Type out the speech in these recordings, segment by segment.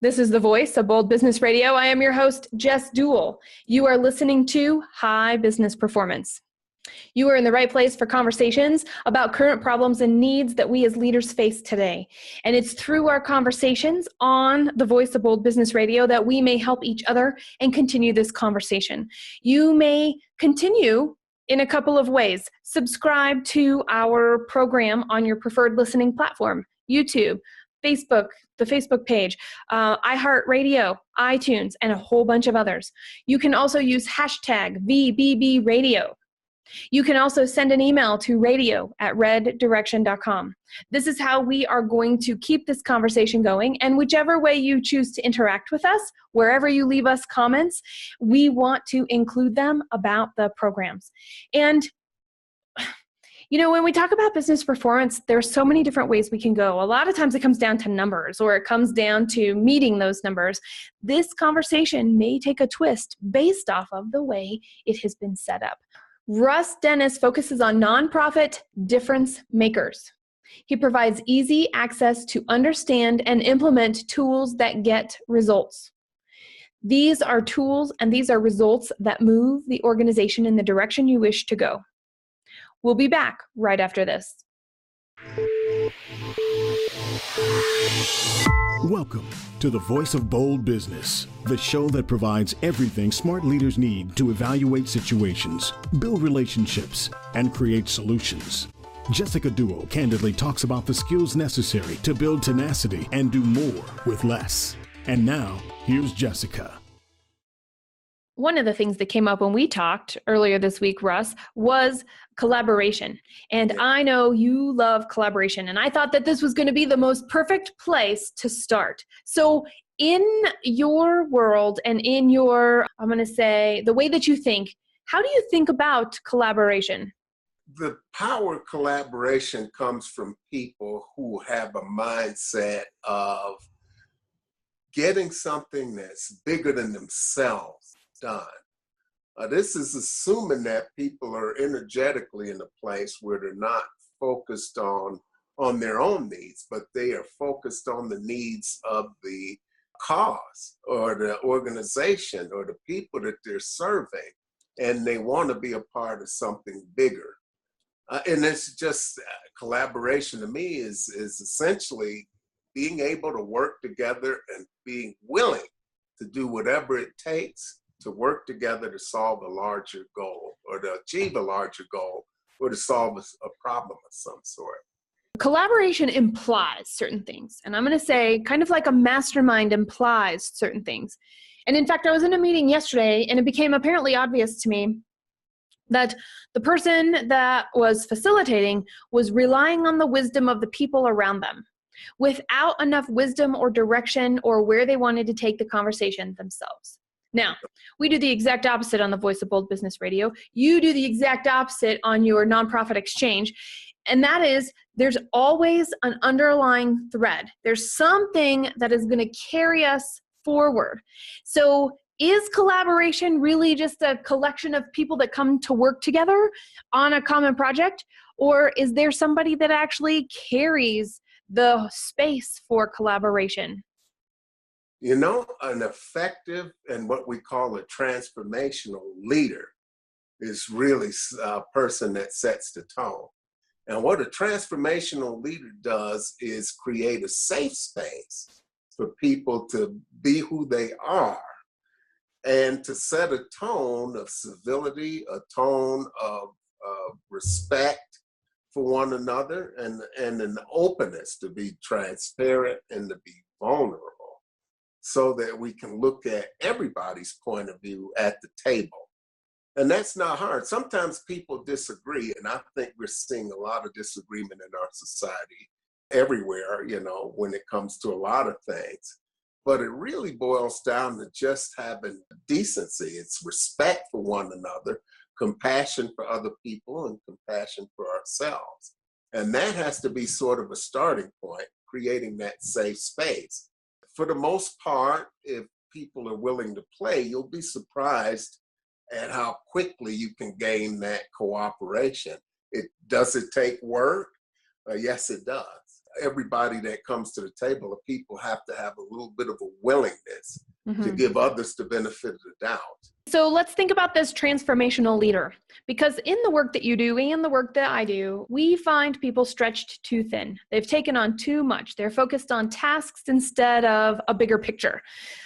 This is the voice of Bold Business Radio. I am your host, Jess Dewell. You are listening to High Business Performance. You are in the right place for conversations about current problems and needs that we as leaders face today. And it's through our conversations on the voice of Bold Business Radio that we may help each other and continue this conversation. You may continue in a couple of ways. Subscribe to our program on your preferred listening platform, YouTube, Facebook, the Facebook page, iHeartRadio, iTunes, and a whole bunch of others. You can also use hashtag VBBRadio. You can also send an email to radio@reddirection.com. This is how we are going to keep this conversation going, and whichever way you choose to interact with us, wherever you leave us comments, we want to include them about the programs. And when we talk about business performance, there's so many different ways we can go. A lot of times it comes down to numbers, or it comes down to meeting those numbers. This conversation may take a twist based off of the way it has been set up. Russel Dennis focuses on nonprofit difference makers. He provides easy access to understand and implement tools that get results. These are tools and these are results that move the organization in the direction you wish to go. We'll be back right after this. Welcome to the Voice of Bold Business, the show that provides everything smart leaders need to evaluate situations, build relationships, and create solutions. Jessica Dewell candidly talks about the skills necessary to build tenacity and do more with less. And now, here's Jessica. One of the things that came up when we talked earlier this week, Russ, was collaboration. And I know you love collaboration. And I thought that this was going to be the most perfect place to start. So in your world and in your, I'm going to say, the way that you think, how do you think about collaboration? The power of collaboration comes from people who have a mindset of getting something that's bigger than themselves done. This is assuming that people are energetically in a place where they're not focused on their own needs, but they are focused on the needs of the cause or the organization or the people that they're serving, and they want to be a part of something bigger. And it's just collaboration to me is essentially being able to work together and being willing to do whatever it takes to work together to solve a larger goal or to achieve a larger goal or to solve a problem of some sort. Collaboration implies certain things. And I'm going to say kind of like a mastermind implies certain things. And in fact, I was in a meeting yesterday and it became apparently obvious to me that the person that was facilitating was relying on the wisdom of the people around them without enough wisdom or direction or where they wanted to take the conversation themselves. Now, we do the exact opposite on the Voice of Bold Business Radio. You do the exact opposite on your nonprofit exchange. And that is, there's always an underlying thread. There's something that is going to carry us forward. So is collaboration really just a collection of people that come to work together on a common project? Or is there somebody that actually carries the space for collaboration? An effective and what we call a transformational leader is really a person that sets the tone. And what a transformational leader does is create a safe space for people to be who they are and to set a tone of civility, a tone of respect for one another, and an openness to be transparent and to be vulnerable, so that we can look at everybody's point of view at the table. And that's not hard. Sometimes people disagree, and I think we're seeing a lot of disagreement in our society everywhere, when it comes to a lot of things. But it really boils down to just having decency. It's respect for one another, compassion for other people, and compassion for ourselves. And that has to be sort of a starting point, creating that safe space. For the most part, if people are willing to play, you'll be surprised at how quickly you can gain that cooperation. Does it take work? Yes, it does. everybody that comes to the table of people have to have a little bit of a willingness to give others the benefit of the doubt. So let's think about this transformational leader, because in the work that you do and the work that I do, we find people stretched too thin. They've taken on too much. They're focused on tasks instead of a bigger picture.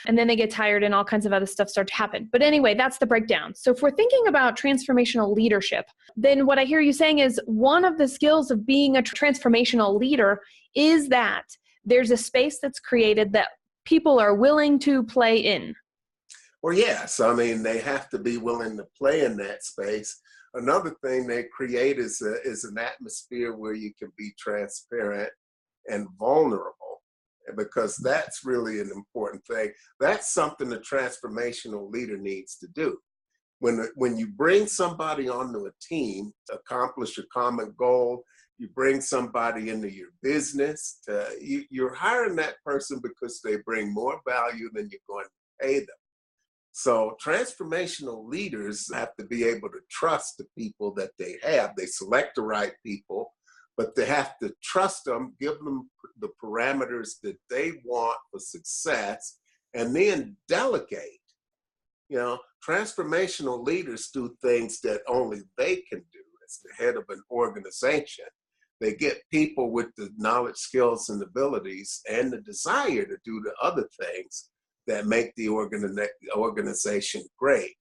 And then they get tired and all kinds of other stuff start to happen. But anyway, that's the breakdown. So if we're thinking about transformational leadership, then what I hear you saying is one of the skills of being a transformational leader is that there's a space that's created that people are willing to play in. Well, yes, I mean, they have to be willing to play in that space. Another thing they create is an atmosphere where you can be transparent and vulnerable, because that's really an important thing. That's something a transformational leader needs to do. When you bring somebody onto a team to accomplish a common goal, you bring somebody into your business, you're hiring that person because they bring more value than you're going to pay them. So transformational leaders have to be able to trust the people that they have. They select the right people, but they have to trust them, give them the parameters that they want for success, and then delegate. You know, transformational leaders do things that only they can do as the head of an organization. They get people with the knowledge, skills, and abilities and the desire to do the other things that make the organization great.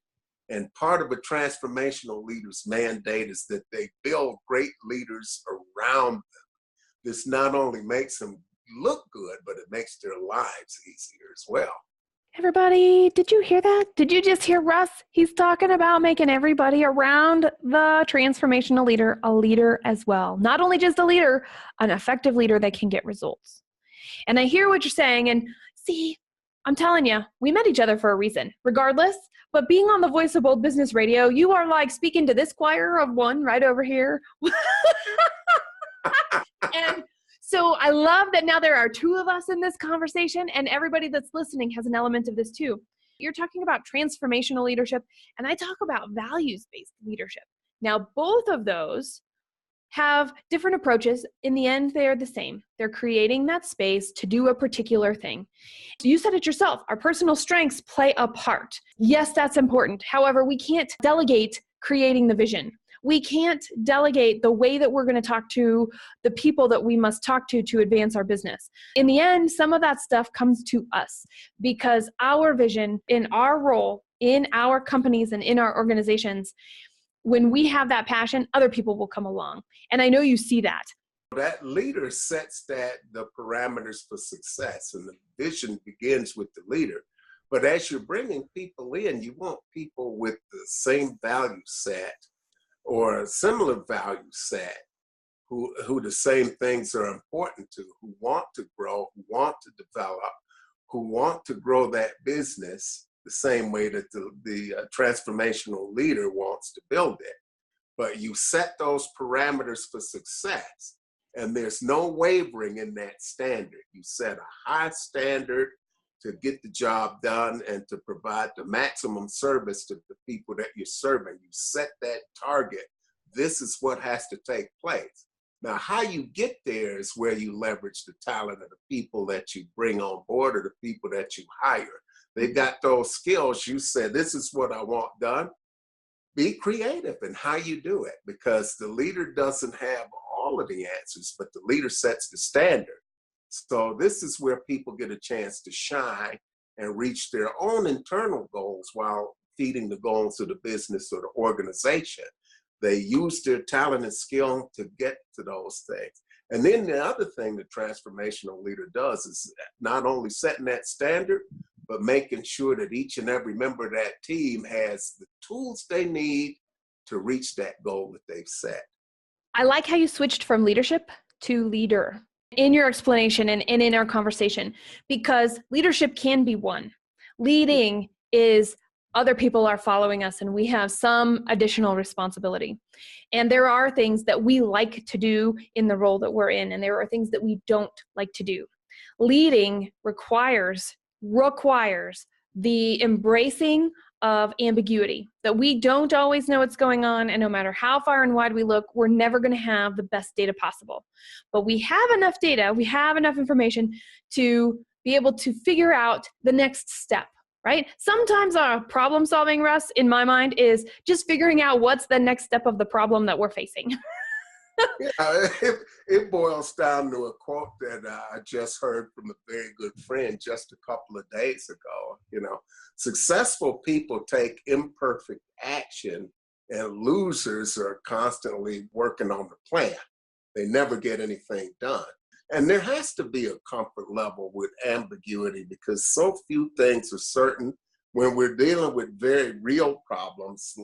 And part of a transformational leader's mandate is that they build great leaders around them. This not only makes them look good, but it makes their lives easier as well. Everybody, did you hear that? Did you just hear Russ? He's talking about making everybody around the transformational leader a leader as well. Not only just a leader, an effective leader that can get results. And I hear what you're saying, and see, I'm telling you, we met each other for a reason, regardless. But being on the Voice of Bold Business Radio, you are like speaking to this choir of one right over here. And so I love that now there are two of us in this conversation, and everybody that's listening has an element of this too. You're talking about transformational leadership, and I talk about values-based leadership. Now, both of those have different approaches. In the end, they are the same. They're creating that space to do a particular thing. You said it yourself, our personal strengths play a part. Yes, that's important. However, we can't delegate creating the vision. We can't delegate the way that we're going to talk to the people that we must talk to advance our business. In the end, some of that stuff comes to us because our vision in our role, in our companies and in our organizations, when we have that passion, other people will come along. And I know you see that. That leader sets the parameters for success, and the vision begins with the leader. But as you're bringing people in, you want people with the same value set or a similar value set, who the same things are important to, who want to grow, who want to develop, who want to grow that business the same way that the transformational leader wants to build it. But you set those parameters for success, and there's no wavering in that standard. You set a high standard to get the job done and to provide the maximum service to the people that you're serving. You set that target. This is what has to take place. Now, how you get there is where you leverage the talent of the people that you bring on board or the people that you hire. They've got those skills. You said, this is what I want done. Be creative in how you do it, because the leader doesn't have all of the answers, but the leader sets the standard. So this is where people get a chance to shine and reach their own internal goals while feeding the goals of the business or the organization. They use their talent and skill to get to those things. And then the other thing the transformational leader does is not only setting that standard, but making sure that each and every member of that team has the tools they need to reach that goal that they've set. I like how you switched from leadership to leader in your explanation and in our conversation, because leadership can be one. Leading is other people are following us and we have some additional responsibility. And there are things that we like to do in the role that we're in, and there are things that we don't like to do. Leading requires the embracing of ambiguity, that we don't always know what's going on, and no matter how far and wide we look, we're never going to have the best data possible. But we have enough data, we have enough information to be able to figure out the next step, right? Sometimes our problem solving, Russ, in my mind, is just figuring out what's the next step of the problem that we're facing. Yeah, it boils down to a quote that I just heard from a very good friend just a couple of days ago. You know, successful people take imperfect action, and losers are constantly working on the plan. They never get anything done. And there has to be a comfort level with ambiguity, because so few things are certain when we're dealing with very real problems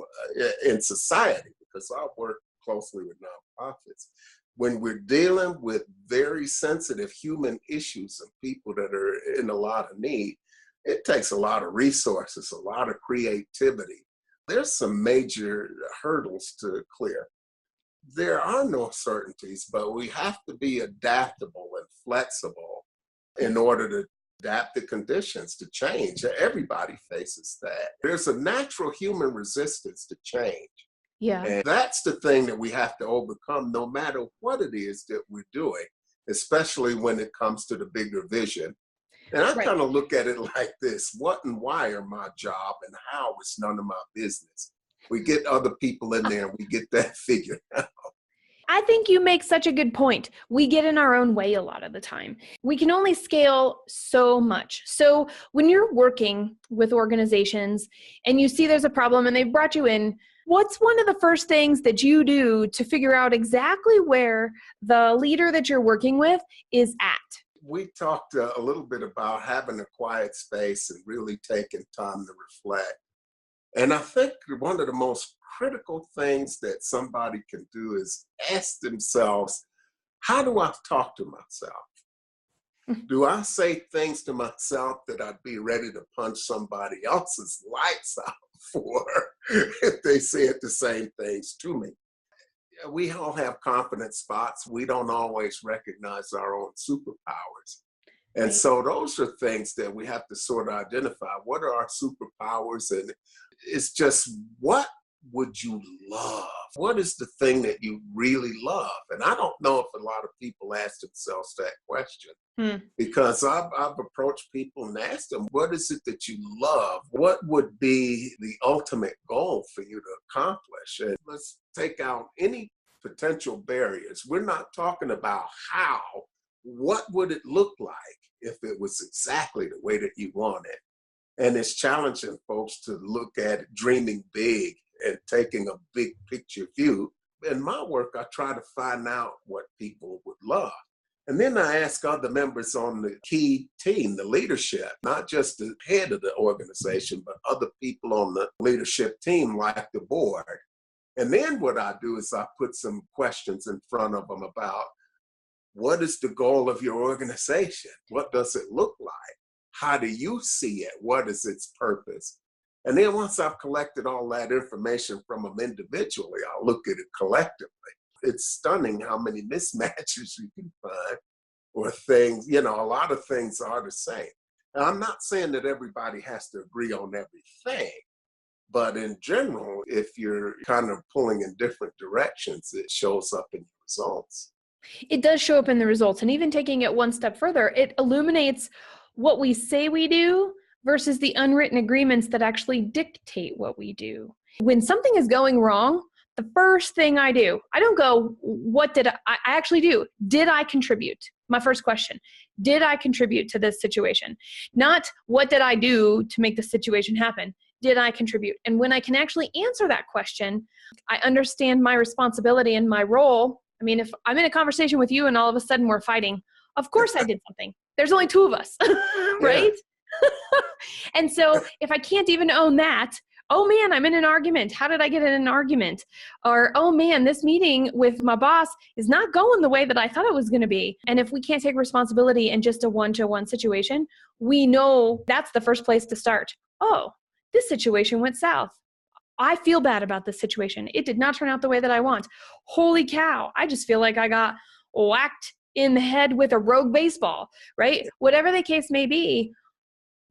in society, because I work closely with nonprofits. When we're dealing with very sensitive human issues and people that are in a lot of need, it takes a lot of resources, a lot of creativity. There's some major hurdles to clear. There are no certainties, but we have to be adaptable and flexible in order to adapt the conditions to change. Everybody faces that. There's a natural human resistance to change. Yeah. And that's the thing that we have to overcome, no matter what it is that we're doing, especially when it comes to the bigger vision. And I kind of look at it like this: what and why are my job, and how is none of my business. We get other people in there and we get that figured out. I think you make such a good point. We get in our own way a lot of the time. We can only scale so much. So when you're working with organizations and you see there's a problem and they've brought you in, what's one of the first things that you do to figure out exactly where the leader that you're working with is at? We talked a little bit about having a quiet space and really taking time to reflect. And I think one of the most critical things that somebody can do is ask themselves, how do I talk to myself? Do I say things to myself that I'd be ready to punch somebody else's lights out for if they said the same things to me? We all have confidence spots. We don't always recognize our own superpowers. And so those are things that we have to sort of identify. What are our superpowers? And it's just, what would you love? What is the thing that you really love? And I don't know if a lot of people ask themselves that question, because I've approached people and asked them, what is it that you love? What would be the ultimate goal for you to accomplish? And let's take out any potential barriers. We're not talking about how. What would it look like if it was exactly the way that you want it? And it's challenging folks to look at dreaming big and taking a big picture view. In my work, I try to find out what people would love. And then I ask other members on the key team, the leadership, not just the head of the organization, but other people on the leadership team, like the board. And then what I do is I put some questions in front of them about, what is the goal of your organization? What does it look like? How do you see it? What is its purpose? And then once I've collected all that information from them individually, I'll look at it collectively. It's stunning how many mismatches you can find, or things, a lot of things are the same. And I'm not saying that everybody has to agree on everything, but in general, if you're kind of pulling in different directions, it shows up in your results. It does show up in the results. And even taking it one step further, it illuminates what we say we do versus the unwritten agreements that actually dictate what we do. When something is going wrong, the first thing I do, I don't go, what did I actually do? Did I contribute? My first question, did I contribute to this situation? Not what did I do to make the situation happen? Did I contribute? And when I can actually answer that question, I understand my responsibility and my role. I mean, if I'm in a conversation with you and all of a sudden we're fighting, of course I did something. There's only two of us, right? And so if I can't even own that, oh man, I'm in an argument. How did I get in an argument? Or, oh man, this meeting with my boss is not going the way that I thought it was going to be. And if we can't take responsibility in just a one-to-one situation, we know that's the first place to start. Oh, this situation went south. I feel bad about this situation. It did not turn out the way that I want. Holy cow, I just feel like I got whacked in the head with a rogue baseball, right? Whatever the case may be,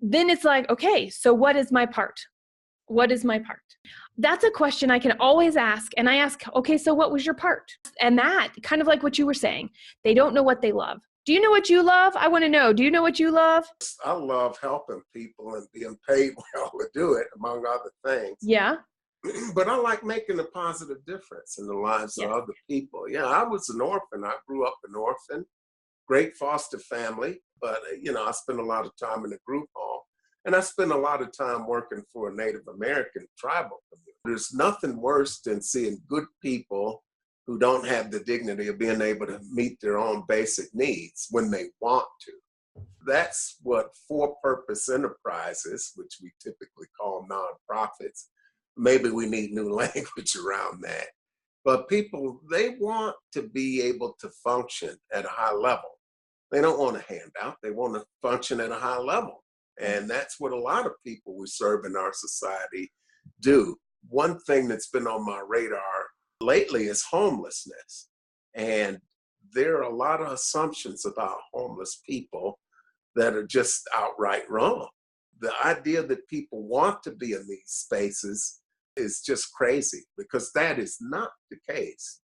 then it's like, okay, so what is my part? What is my part? That's a question I can always ask. And I ask, okay, so what was your part? And that, kind of like what you were saying, they don't know what they love. Do you know what you love? I want to know. Do you know what you love? I love helping people and being paid well to do it, among other things. Yeah. But I like making a positive difference in the lives of other people. Yeah, I was an orphan. I grew up an orphan, great foster family, but I spent a lot of time in the group home, and I spent a lot of time working for a Native American tribal community. There's nothing worse than seeing good people who don't have the dignity of being able to meet their own basic needs when they want to. That's what for-purpose enterprises, which we typically call nonprofits, maybe we need new language around that. But people, they want to be able to function at a high level. They don't want a handout. They want to function at a high level. And that's what a lot of people we serve in our society do. One thing that's been on my radar lately is homelessness. And there are a lot of assumptions about homeless people that are just outright wrong. The idea that people want to be in these spaces is just crazy, because that is not the case.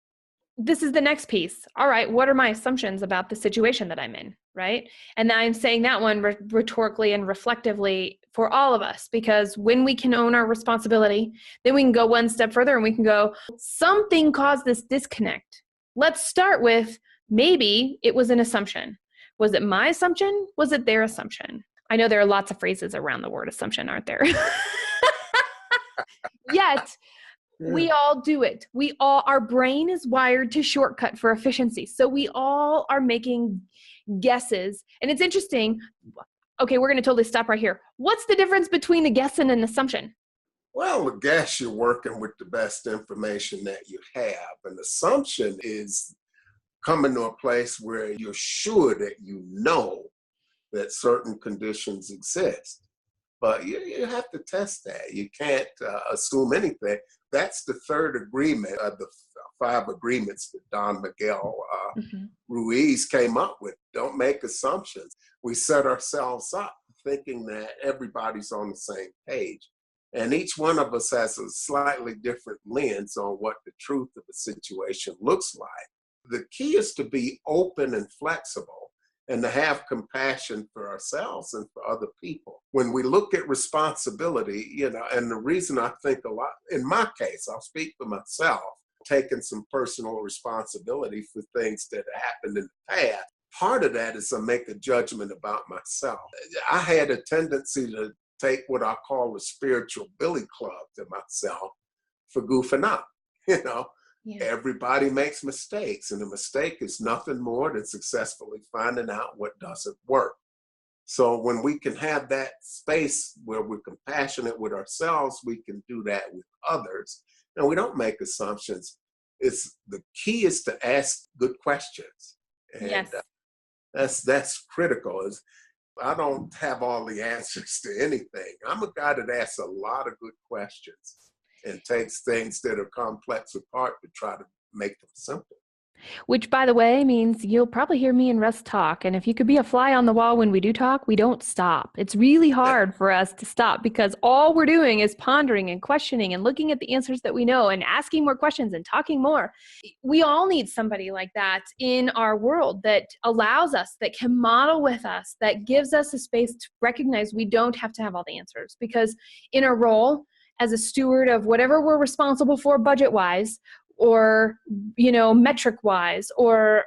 This is the next piece. All right, what are my assumptions about the situation that I'm in, right? And I'm saying that one rhetorically and reflectively for all of us, because when we can own our responsibility, then we can go one step further and we can go, something caused this disconnect. Let's start with, maybe it was an assumption. Was it my assumption? Was it their assumption? I know there are lots of phrases around the word assumption, aren't there? Yet, we all do it. Our brain is wired to shortcut for efficiency. So we all are making guesses. And it's interesting. Okay, we're going to totally stop right here. What's the difference between a guess and an assumption? Well, a guess, you're working with the best information that you have. An assumption is coming to a place where you're sure that you know that certain conditions exist. But you have to test that. You can't assume anything. That's the third agreement of the 5 agreements that Don Miguel Ruiz came up with. Don't make assumptions. We set ourselves up thinking that everybody's on the same page. And each one of us has a slightly different lens on what the truth of the situation looks like. The key is to be open and flexible, and to have compassion for ourselves and for other people. When we look at responsibility, and the reason I think a lot, in my case, I'll speak for myself, taking some personal responsibility for things that happened in the past. Part of that is to make a judgment about myself. I had a tendency to take what I call a spiritual billy club to myself for goofing up, Yeah. Everybody makes mistakes, and a mistake is nothing more than successfully finding out what doesn't work. So when we can have that space where we're compassionate with ourselves, we can do that with others, and we don't make assumptions. The key is to ask good questions, and yes. That's critical. I don't have all the answers to anything. I'm a guy that asks a lot of good questions and takes things that are complex apart to try to make them simple. Which, by the way, means you'll probably hear me and Russ talk. And if you could be a fly on the wall when we do talk, we don't stop. It's really hard for us to stop, because all we're doing is pondering and questioning and looking at the answers that we know and asking more questions and talking more. We all need somebody like that in our world that allows us, that can model with us, that gives us a space to recognize we don't have to have all the answers. Because in our role as a steward of whatever we're responsible for budget-wise, or, metric-wise, or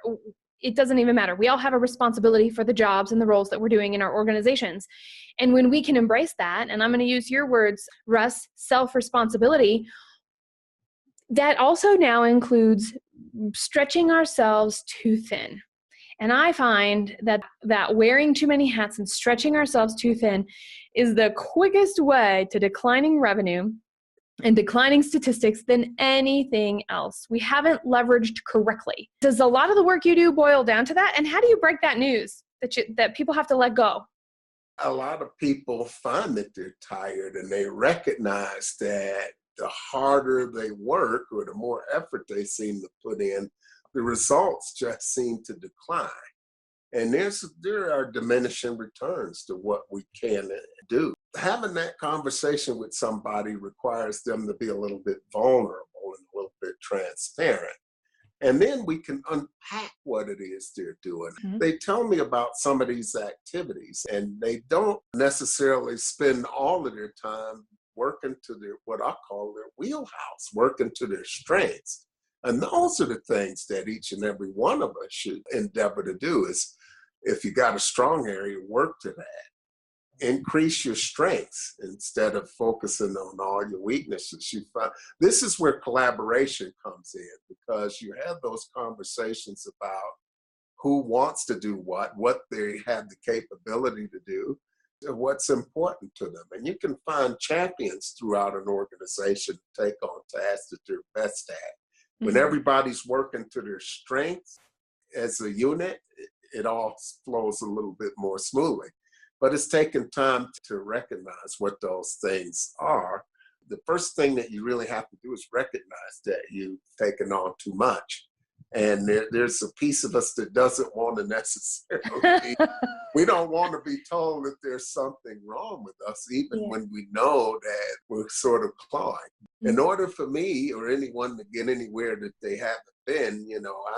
it doesn't even matter. We all have a responsibility for the jobs and the roles that we're doing in our organizations. And when we can embrace that, and I'm going to use your words, Russ, self-responsibility, that also now includes stretching ourselves too thin. And I find that wearing too many hats and stretching ourselves too thin is the quickest way to declining revenue and declining statistics than anything else. We haven't leveraged correctly. Does a lot of the work you do boil down to that? And how do you break that news that people have to let go? A lot of people find that they're tired, and they recognize that the harder they work or the more effort they seem to put in, the results just seem to decline. And there are diminishing returns to what we can do. Having that conversation with somebody requires them to be a little bit vulnerable and a little bit transparent. And then we can unpack what it is they're doing. Mm-hmm. They tell me about some of these activities, and they don't necessarily spend all of their time working to their, what I call their wheelhouse, working to their strengths. And those are the things that each and every one of us should endeavor to do. Is if you got a strong area, work to that. Increase your strengths instead of focusing on all your weaknesses. You find this is where collaboration comes in, because you have those conversations about who wants to do what they have the capability to do, and what's important to them. And you can find champions throughout an organization to take on tasks that they're best at. When everybody's working to their strengths as a unit, it all flows a little bit more smoothly. But it's taken time to recognize what those things are. The first thing that you really have to do is recognize that you've taken on too much. And there's a piece of us that doesn't want to necessarily, we don't want to be told that there's something wrong with us, even when we know that we're sort of clawing. In order for me or anyone to get anywhere that they haven't been,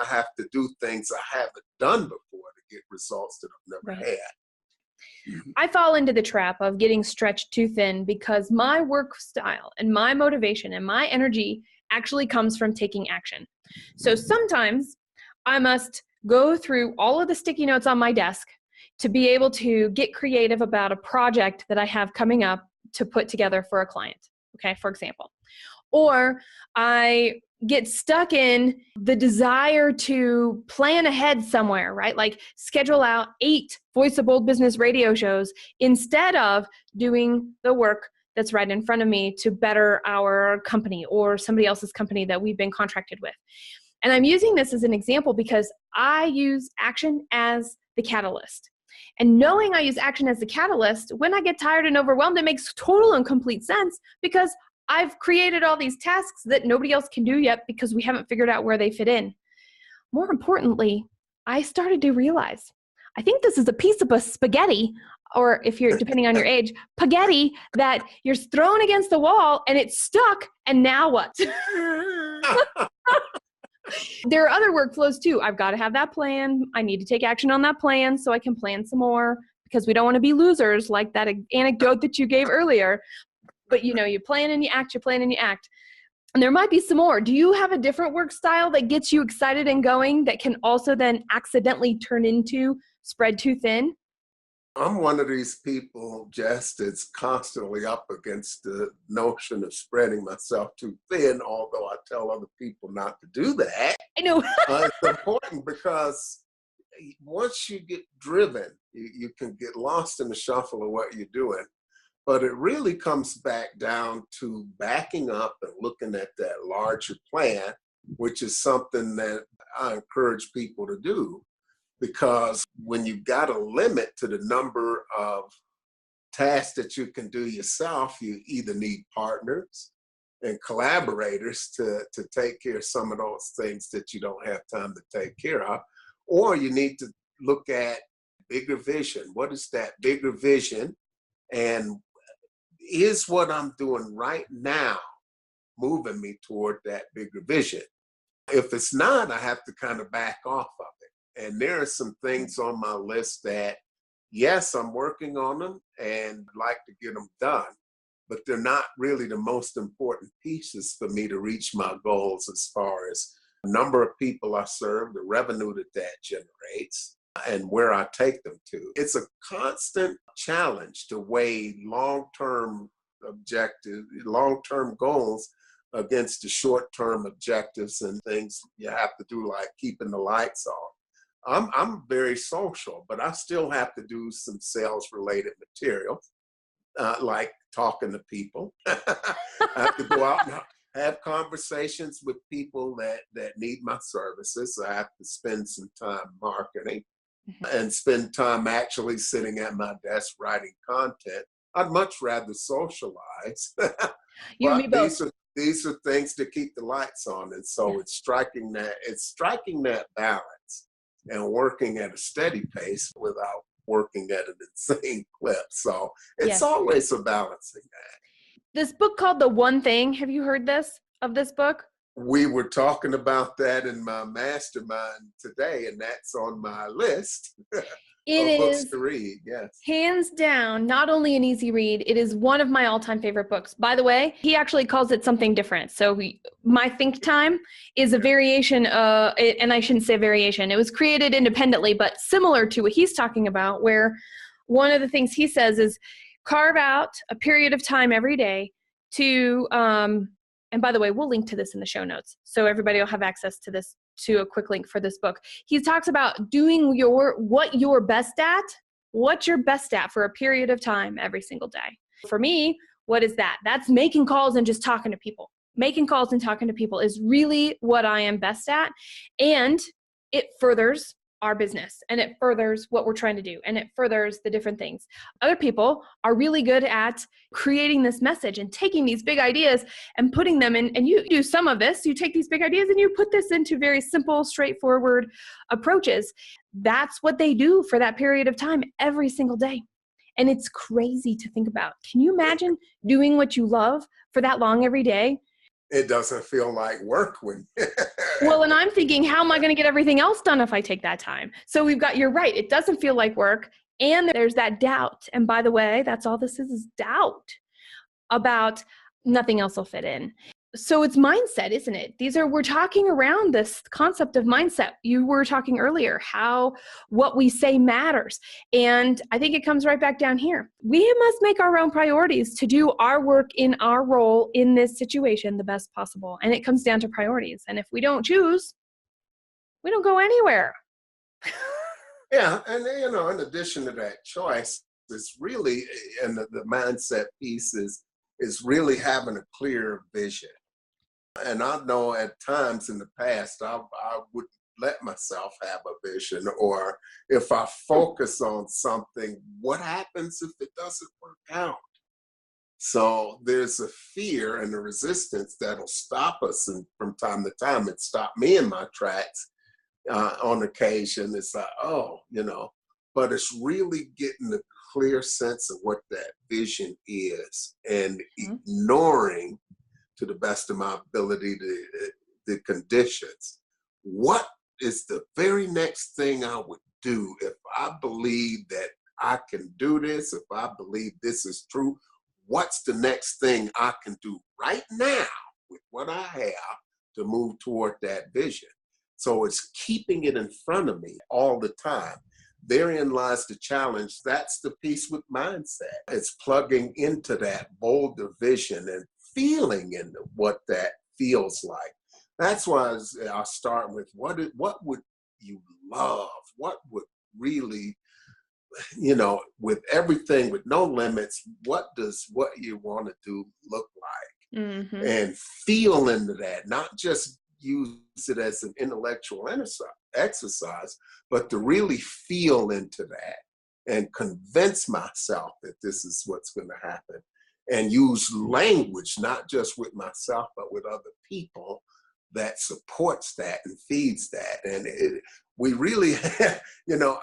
I have to do things I haven't done before to get results that I've never had. I fall into the trap of getting stretched too thin because my work style and my motivation and my energy actually comes from taking action. So sometimes I must go through all of the sticky notes on my desk to be able to get creative about a project that I have coming up to put together for a client, okay, for example. Or I get stuck in the desire to plan ahead somewhere, right? Like schedule out 8 Voice of Bold Business radio shows instead of doing the work that's right in front of me to better our company or somebody else's company that we've been contracted with. And I'm using this as an example because I use action as the catalyst. And knowing I use action as the catalyst, when I get tired and overwhelmed, it makes total and complete sense because I've created all these tasks that nobody else can do yet because we haven't figured out where they fit in. More importantly, I started to realize, I think this is a piece of a spaghetti, or if you're, depending on your age, spaghetti that you're thrown against the wall and it's stuck, and now what? There are other workflows too. I've got to have that plan. I need to take action on that plan so I can plan some more because we don't want to be losers like that anecdote that you gave earlier. But you plan and you act, you plan and you act. And there might be some more. Do you have a different work style that gets you excited and going that can also then accidentally turn into spread too thin? I'm one of these people, Jess, that's constantly up against the notion of spreading myself too thin, although I tell other people not to do that. I know. It's important because once you get driven, you can get lost in the shuffle of what you're doing. But it really comes back down to backing up and looking at that larger plan, which is something that I encourage people to do. Because when you've got a limit to the number of tasks that you can do yourself, you either need partners and collaborators to take care of some of those things that you don't have time to take care of, or you need to look at bigger vision. What is that bigger vision? And is what I'm doing right now moving me toward that bigger vision? If it's not, I have to kind of back off of it. And there are some things on my list that, yes, I'm working on them and like to get them done, but they're not really the most important pieces for me to reach my goals as far as the number of people I serve, the revenue that generates, and where I take them to. It's a constant challenge to weigh long-term objectives, long-term goals against the short-term objectives and things you have to do, like keeping the lights on. I'm very social, but I still have to do some sales-related material, like talking to people. I have to go out and have conversations with people that need my services. I have to spend some time marketing and spend time actually sitting at my desk writing content. I'd much rather socialize. You and me both. These are things to keep the lights on. And so it's striking that balance and working at a steady pace without working at an insane clip. So it's Yes. always a balancing act. This book called The One Thing, have you heard of this book? We were talking about that in my mastermind today, and that's on my list It of books is to read. Yes. hands down not only an easy read, it is one of my all-time favorite books. By the way, he actually calls it something different. So my think time is a variation, and I shouldn't say variation. It was created independently, but similar to what he's talking about, where one of the things he says is carve out a period of time every day to, and by the way, we'll link to this in the show notes, so everybody will have access to this, to a quick link for this book. He talks about doing what you're best at for a period of time every single day. For me, what is that? That's making calls and just talking to people. Making calls and talking to people is really what I am best at. And it furthers our business, and it furthers what we're trying to do, and it furthers the different things. Other people are really good at creating this message and taking these big ideas and putting them in, and you do some of this, you take these big ideas and you put this into very simple, straightforward approaches. That's what they do for that period of time every single day. And it's crazy to think about. Can you imagine doing what you love for that long every day? It doesn't feel like work when. Well, and I'm thinking, how am I going to get everything else done if I take that time? So you're right. It doesn't feel like work. And there's that doubt. And by the way, that's all this is doubt about nothing else will fit in. So it's mindset, isn't it? We're talking around this concept of mindset. You were talking earlier how what we say matters. And I think it comes right back down here. We must make our own priorities to do our work in our role in this situation the best possible. And it comes down to priorities. And if we don't choose, we don't go anywhere. Yeah. And, in addition to that choice, it's really, and the mindset piece is really having a clear vision. And I know at times in the past, I would let myself have a vision, or if I focus on something, what happens if it doesn't work out? So there's a fear and a resistance that'll stop us. And from time to time, it stopped me in my tracks on occasion. It's like, but it's really getting a clear sense of what that vision is and ignoring, to the best of my ability, the conditions. What is the very next thing I would do if I believe that I can do this, if I believe this is true? What's the next thing I can do right now with what I have to move toward that vision? So it's keeping it in front of me all the time. Therein lies the challenge. That's the piece with mindset. It's plugging into that bolder vision and feeling into what that feels like. That's why I'll start with what would you love? What would really, with everything, with no limits, what does what you want to do look like? Mm-hmm. And feel into that, not just use it as an intellectual exercise, but to really feel into that and convince myself that this is what's going to happen. And use language, not just with myself, but with other people that supports that and feeds that. And we really,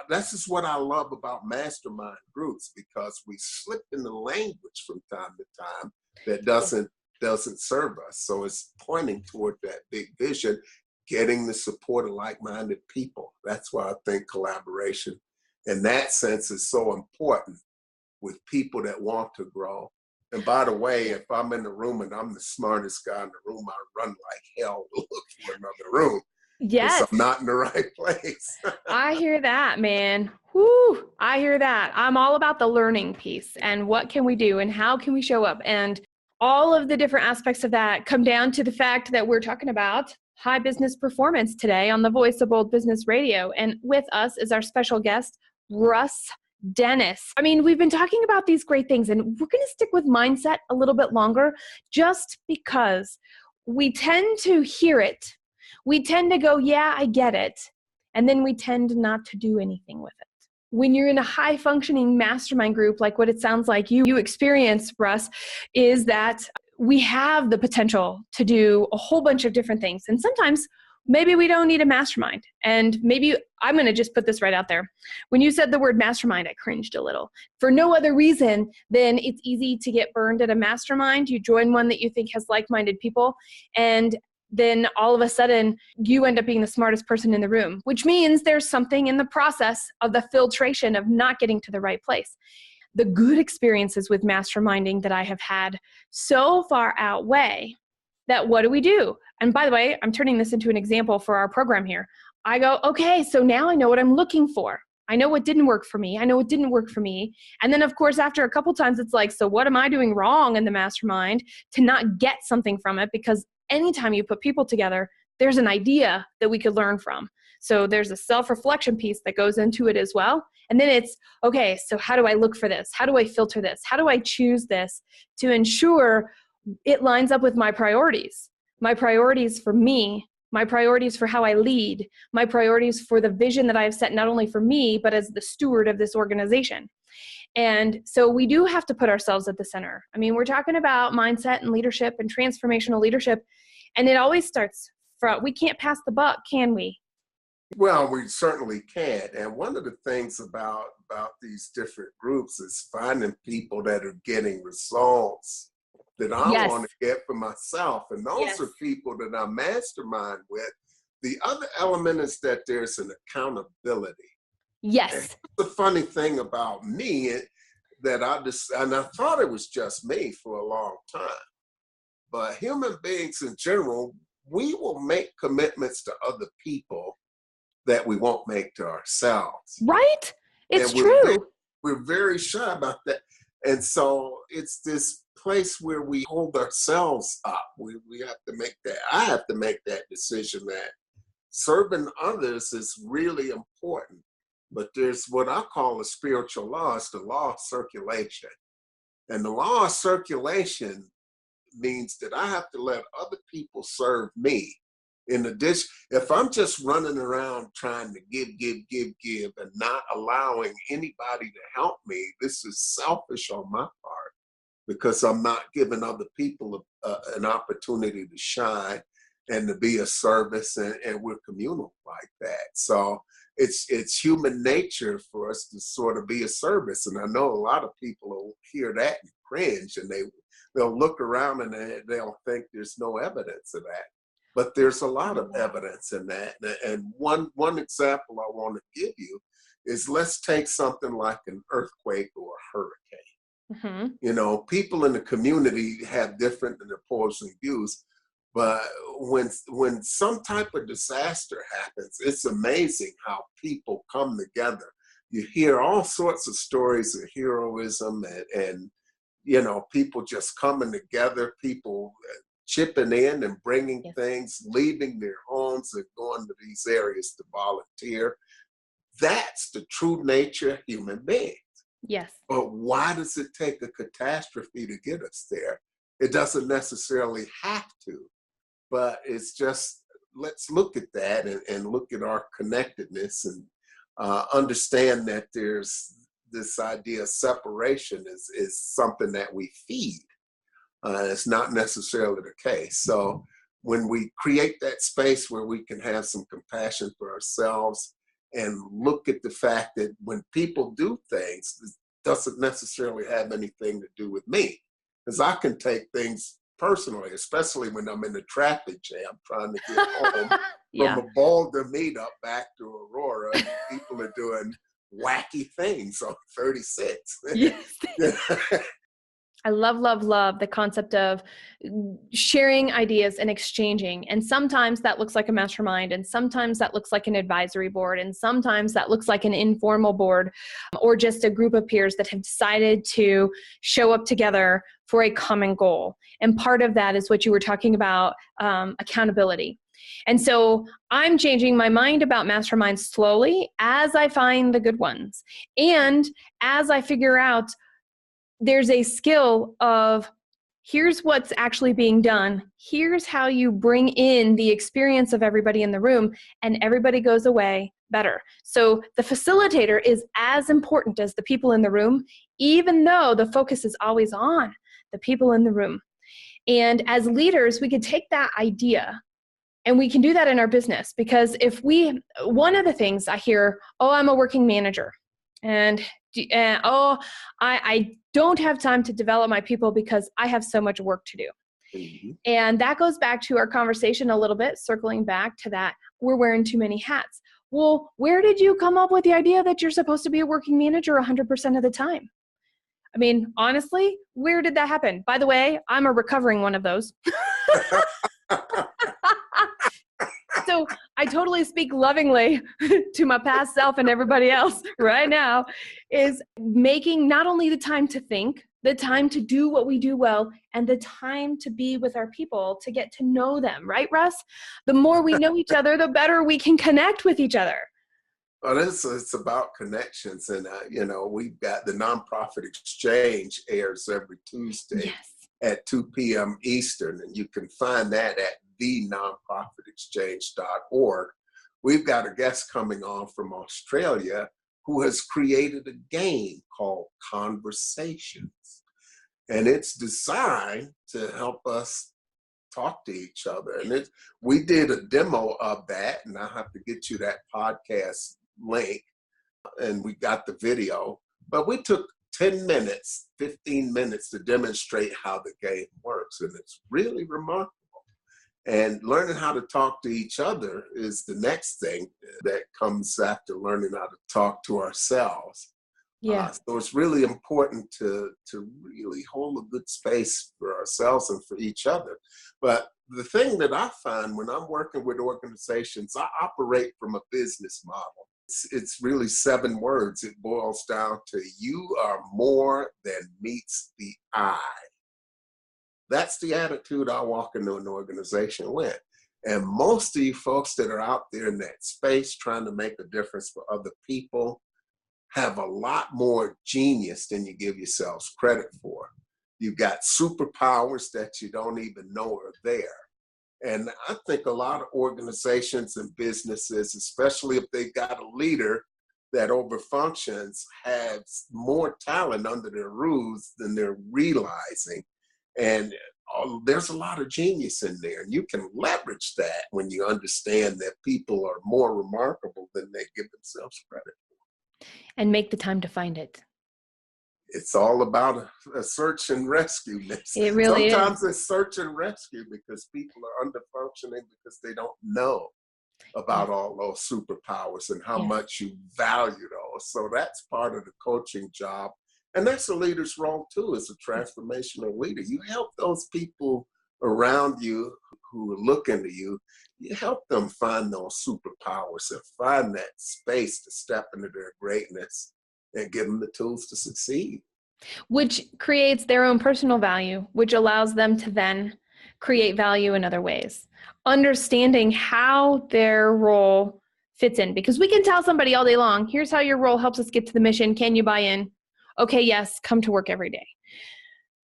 this is what I love about mastermind groups, because we slip in the language from time to time that doesn't serve us. So it's pointing toward that big vision, getting the support of like-minded people. That's why I think collaboration in that sense is so important with people that want to grow. And by the way, if I'm in the room and I'm the smartest guy in the room, I run like hell to look for another room. Yes. I'm not in the right place. I hear that, man. Whoo, I hear that. I'm all about the learning piece and what can we do and how can we show up. And all of the different aspects of that come down to the fact that we're talking about high business performance today on the Voice of Bold Business Radio. And with us is our special guest, Russel Dennis. I mean, we've been talking about these great things, and we're going to stick with mindset a little bit longer just because we tend to hear it. We tend to go, yeah, I get it. And then we tend not to do anything with it. When you're in a high functioning mastermind group, like what it sounds like you experience, Russ, is that we have the potential to do a whole bunch of different things. And sometimes maybe we don't need a mastermind. And maybe I'm going to just put this right out there. When you said the word mastermind, I cringed a little. For no other reason than it's easy to get burned at a mastermind. You join one that you think has like-minded people, and then all of a sudden you end up being the smartest person in the room, which means there's something in the process of the filtration of not getting to the right place. The good experiences with masterminding that I have had so far outweigh that. What do? And by the way, I'm turning this into an example for our program here. I go, okay, so now I know what I'm looking for. I know what didn't work for me. I know what didn't work for me. And then of course, after a couple times, it's like, so what am I doing wrong in the mastermind to not get something from it? Because anytime you put people together, there's an idea that we could learn from. So there's a self-reflection piece that goes into it as well. And then it's, okay, so how do I look for this? How do I filter this? How do I choose this to ensure it lines up with my priorities for me, my priorities for how I lead, my priorities for the vision that I've set, not only for me, but as the steward of this organization. And so we do have to put ourselves at the center. I mean, we're talking about mindset and leadership and transformational leadership, and it always starts from, we can't pass the buck, can we? Well, we certainly can't. And one of the things about these different groups is finding people that are getting results that I want to get for myself. And those are people that I mastermind with. The other element is that there's an accountability. Yes. The funny thing about me that and I thought it was just me for a long time, but human beings in general, we will make commitments to other people that we won't make to ourselves. Right? It's true. We're very shy about that. And so it's this place where we hold ourselves up. We have to make that, I have to make that decision that serving others is really important. But there's what I call a spiritual law. It's the law of circulation. And the law of circulation means that I have to let other people serve me. In addition, if I'm just running around trying to give, and not allowing anybody to help me, this is selfish on my part because I'm not giving other people an opportunity to shine and to be a service, and we're communal like that. So it's human nature for us to sort of be a service. And I know a lot of people will hear that and cringe, and they'll look around and they'll think there's no evidence of that. But there's a lot of evidence in that. And one example I want to give you is, let's take something like an earthquake or a hurricane. Mm-hmm. You know, people in the community have different and opposing views. But when some type of disaster happens, it's amazing how people come together. You hear all sorts of stories of heroism and you know, people just coming together, people chipping in and bringing things, leaving their homes and going to these areas to volunteer. That's the true nature of human beings. Yes. But why does it take a catastrophe to get us there? It doesn't necessarily have to, but it's just, let's look at that and look at our connectedness and understand that there's this idea of separation is something that we feed. It's not necessarily the case. So when we create that space where we can have some compassion for ourselves and look at the fact that when people do things, it doesn't necessarily have anything to do with me. Because I can take things personally, especially when I'm in a traffic jam trying to get home from a Boulder meetup back to Aurora. And people are doing wacky things on 36. Yes. I love the concept of sharing ideas and exchanging. And sometimes that looks like a mastermind, and sometimes that looks like an advisory board, and sometimes that looks like an informal board, or just a group of peers that have decided to show up together for a common goal. And part of that is what you were talking about, accountability. And so I'm changing my mind about masterminds slowly as I find the good ones. And as I figure out there's a skill of, here's what's actually being done. Here's how you bring in the experience of everybody in the room, and everybody goes away better. So the facilitator is as important as the people in the room, even though the focus is always on the people in the room. And as leaders, we could take that idea And we can do that in our business, because one of the things I hear, oh, I'm a working manager, and I don't have time to develop my people because I have so much work to do. Mm-hmm. And that goes back to our conversation a little bit, circling back to that, we're wearing too many hats. Well, where did you come up with the idea that you're supposed to be a working manager 100% of the time? I mean, honestly, where did that happen? By the way, I'm a recovering one of those. So I totally speak lovingly to my past self and everybody else right now, is making not only the time to think, the time to do what we do well, and the time to be with our people, to get to know them, right, Russ? The more we know each other, the better we can connect with each other. Well, it's about connections. And, we've got the Nonprofit Exchange airs every Tuesday at 2 p.m. Eastern. And you can find that at thenonprofitexchange.org. We've got a guest coming on from Australia who has created a game called Conversations. And it's designed to help us talk to each other. And we did a demo of that, and I'll have to get you that podcast link, and we got the video. But we took 10 minutes, 15 minutes to demonstrate how the game works, and it's really remarkable. And learning how to talk to each other is the next thing that comes after learning how to talk to ourselves. Yeah. So it's really important to really hold a good space for ourselves and for each other. But the thing that I find when I'm working with organizations, I operate from a business model. It's really 7 words. It boils down to, you are more than meets the eye. That's the attitude I walk into an organization with. And most of you folks that are out there in that space trying to make a difference for other people have a lot more genius than you give yourselves credit for. You've got superpowers that you don't even know are there. And I think a lot of organizations and businesses, especially if they've got a leader that overfunctions, have more talent under their roofs than they're realizing. And there's a lot of genius in there. And you can leverage that when you understand that people are more remarkable than they give themselves credit for. And make the time to find it. It's all about a search and rescue. It really Sometimes it's search and rescue because people are underfunctioning because they don't know about all those superpowers and how much you value those. So that's part of the coaching job. And that's a leader's role too, as a transformational leader. You help those people around you who are looking to you, you help them find those superpowers and find that space to step into their greatness and give them the tools to succeed. Which creates their own personal value, which allows them to then create value in other ways. Understanding how their role fits in. Because we can tell somebody all day long, here's how your role helps us get to the mission. Can you buy in? Okay, yes, come to work every day.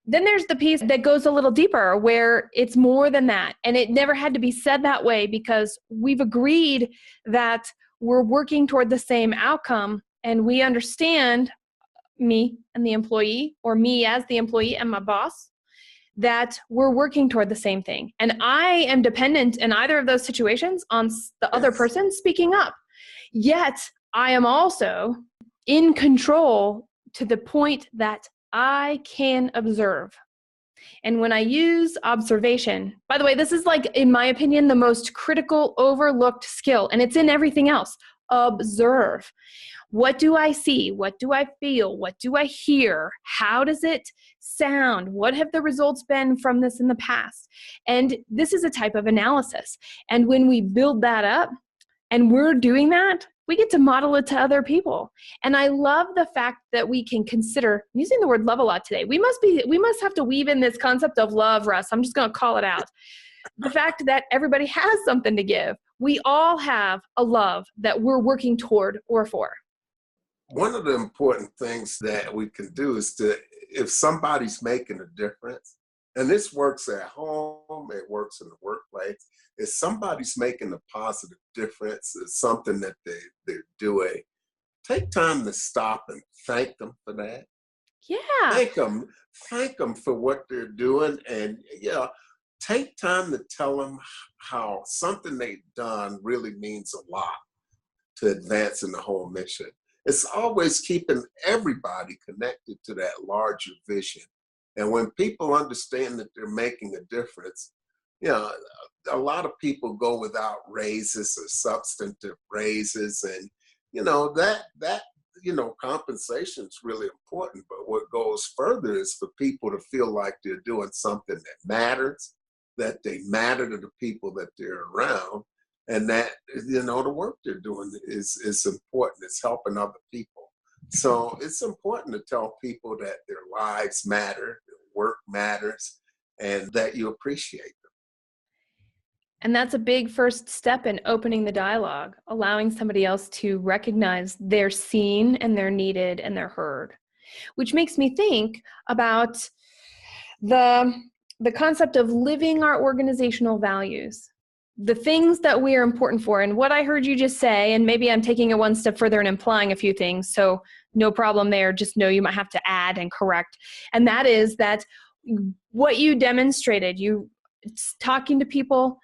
Then there's the piece that goes a little deeper where it's more than that. And it never had to be said that way because we've agreed that we're working toward the same outcome, and we understand, me and the employee, or me as the employee and my boss, that we're working toward the same thing. And I am dependent in either of those situations on the other person speaking up. Yet I am also in control to the point that I can observe. And when I use observation, by the way, this is like, in my opinion, the most critical, overlooked skill, and it's in everything else. Observe. What do I see? What do I feel? What do I hear? How does it sound? What have the results been from this in the past? And this is a type of analysis. And when we build that up and we're doing that, we get to model it to other people. And I love the fact that we can consider, I'm using the word love a lot today. We must have to weave in this concept of love, Russ. I'm just going to call it out. The fact that everybody has something to give. We all have a love that we're working toward or for. One of the important things that we can do is if somebody's making a difference, and this works at home, it works in the workplace, if somebody's making a positive difference, it's something that they're doing, take time to stop and thank them for that. Yeah. Thank them for what they're doing, and take time to tell them how something they've done really means a lot to advancing the whole mission. It's always keeping everybody connected to that larger vision. And when people understand that they're making a difference, you know, a lot of people go without raises or substantive raises, and that compensation is really important. But what goes further is for people to feel like they're doing something that matters, that they matter to the people that they're around, and that the work they're doing is important. It's helping other people. So it's important to tell people that their lives matter, their work matters, and that you appreciate them. And that's a big first step in opening the dialogue, allowing somebody else to recognize they're seen and they're needed and they're heard, which makes me think about the concept of living our organizational values, the things that we are important for. And what I heard you just say, and maybe I'm taking it one step further and implying a few things, so no problem there, just know you might have to add and correct. And that is that what you demonstrated, you talking to people,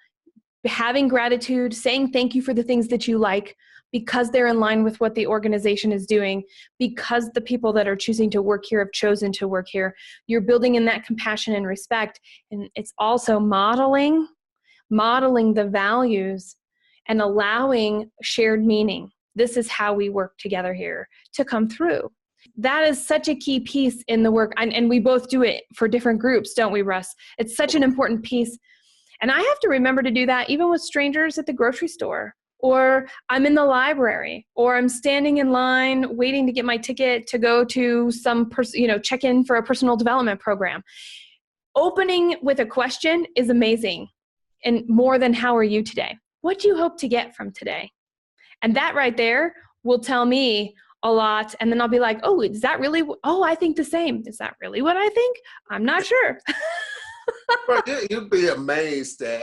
having gratitude, saying thank you for the things that you like because they're in line with what the organization is doing, because the people that are choosing to work here have chosen to work here. You're building in that compassion and respect. And it's also modeling the values and allowing shared meaning. This is how we work together here to come through. That is such a key piece in the work. And we both do it for different groups, don't we, Russ? It's such an important piece. And I have to remember to do that even with strangers at the grocery store, or I'm in the library, or I'm standing in line waiting to get my ticket to go to some check in for a personal development program. Opening with a question is amazing. And more than how are you today? What do you hope to get from today? And that right there will tell me a lot. And then I'll be like, oh, is that really? Oh, I think the same. Is that really what I think? I'm not sure. But you'd be amazed that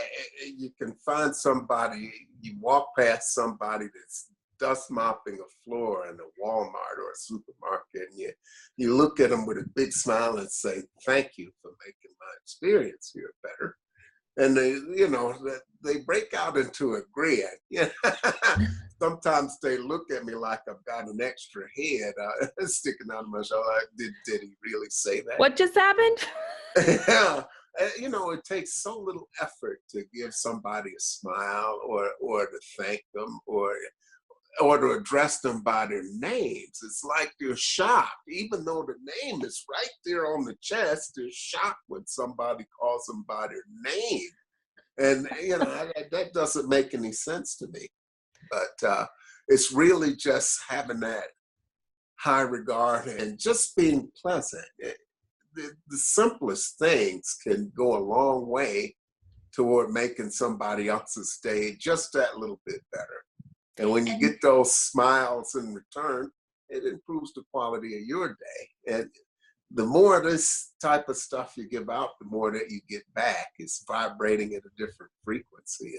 you can find somebody, you walk past somebody that's dust mopping a floor in a Walmart or a supermarket, and you look at them with a big smile and say, thank you for making my experience here better. And they break out into a grin. Sometimes they look at me like I've got an extra head sticking out of my shoulder. Did he really say that? What just happened? Yeah. It takes so little effort to give somebody a smile or to thank them or to address them by their names. It's like they're shocked. Even though the name is right there on the chest, they're shocked when somebody calls them by their name. And, that doesn't make any sense to me. But it's really just having that high regard and just being pleasant. The simplest things can go a long way toward making somebody else's day just that little bit better. And when you get those smiles in return, it improves the quality of your day. And the more of this type of stuff you give out, the more that you get back. It's vibrating at a different frequency.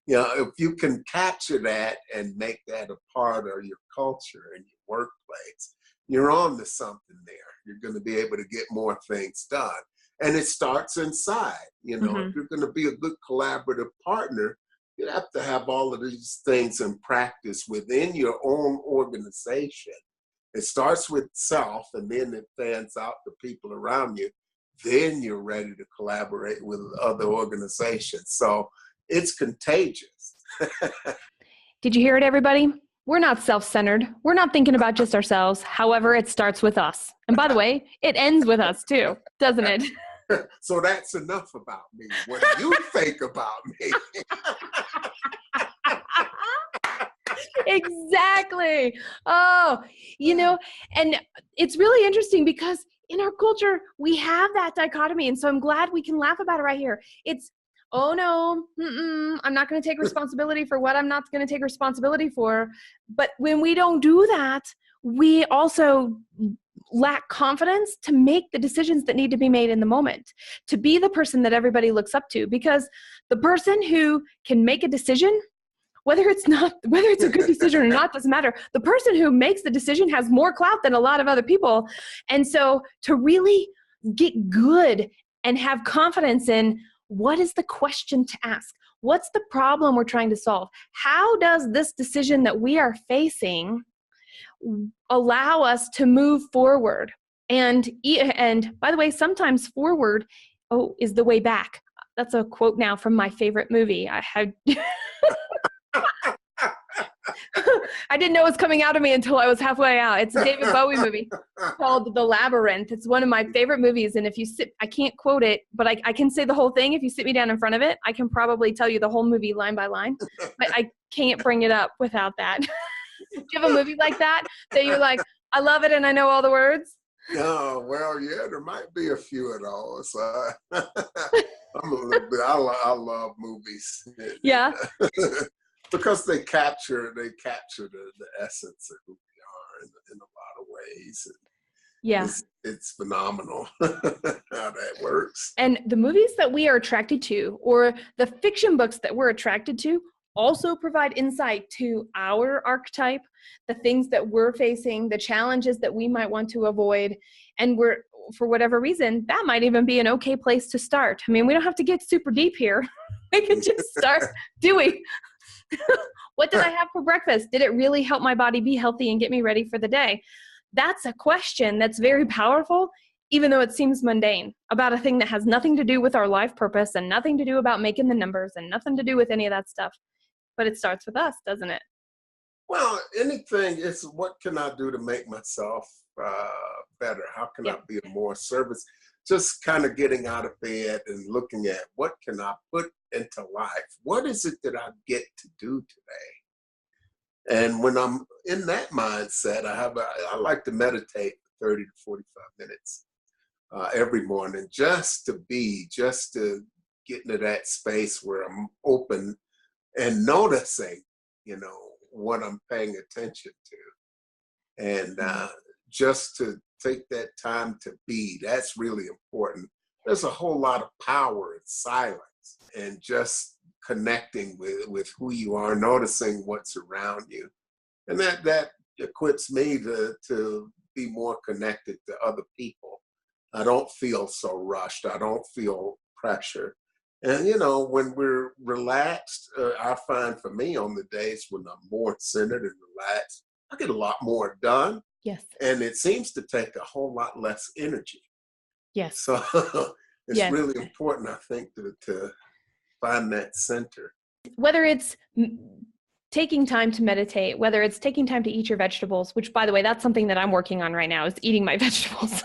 And if you can capture that and make that a part of your culture and your workplace, you're on to something there. You're going to be able to get more things done. And it starts inside. If you're going to be a good collaborative partner, you have to have all of these things in practice within your own organization. It starts with self, and then it fans out to people around you. Then you're ready to collaborate with other organizations. So it's contagious. Did you hear it, everybody? We're not self-centered. We're not thinking about just ourselves. However, it starts with us. And by the way, it ends with us too, doesn't it? So that's enough about me. What do you think about me? Exactly. Oh, and it's really interesting because in our culture, we have that dichotomy. And so I'm glad we can laugh about it right here. It's, oh no, I'm not going to take responsibility for what I'm not going to take responsibility for. But when we don't do that, we also lack confidence to make the decisions that need to be made in the moment, to be the person that everybody looks up to. Because the person who can make a decision, whether it's a good decision or not, doesn't matter. The person who makes the decision has more clout than a lot of other people. And so to really get good and have confidence in what is the question to ask? What's the problem we're trying to solve? How does this decision that we are facing allow us to move forward? And by the way, sometimes forward, is the way back. That's a quote now from my favorite movie. I didn't know it was coming out of me until I was halfway out. It's a David Bowie movie called The Labyrinth. It's one of my favorite movies. And if you I can't quote it, but I can say the whole thing. If you sit me down in front of it, I can probably tell you the whole movie line by line, but I can't bring it up without that. Do you have a movie like that you're like, I love it and I know all the words? Oh, well, yeah, there might be a few of those. I'm a little bit, I love movies. Yeah. Because they capture the essence of who we are in a lot of ways. And yeah. It's phenomenal how that works. And the movies that we are attracted to, or the fiction books that we're attracted to, also provide insight to our archetype, the things that we're facing, the challenges that we might want to avoid. And for whatever reason, that might even be an okay place to start. I mean, we don't have to get super deep here. We can just start doing. What did I have for breakfast? Did it really help my body be healthy and get me ready for the day? That's a question that's very powerful, even though it seems mundane, about a thing that has nothing to do with our life purpose and nothing to do about making the numbers and nothing to do with any of that stuff. But it starts with us, doesn't it? Well, anything is, what can I do to make myself better? How can I be of more service? Just kind of getting out of bed and looking at what can I put into life? What is it that I get to do today? And when I'm in that mindset, I like to meditate for 30 to 45 minutes every morning, just to get into that space where I'm open and noticing, what I'm paying attention to. And just to take that time to be, that's really important. There's a whole lot of power in silence and just connecting with who you are, noticing what's around you. And that equips me to be more connected to other people. I don't feel so rushed. I don't feel pressure. And, when we're relaxed, I find for me on the days when I'm more centered and relaxed, I get a lot more done. Yes. And it seems to take a whole lot less energy. Yes. So it's really important, I think, to find that center. Whether it's taking time to meditate, whether it's taking time to eat your vegetables, which, by the way, that's something that I'm working on right now, is eating my vegetables.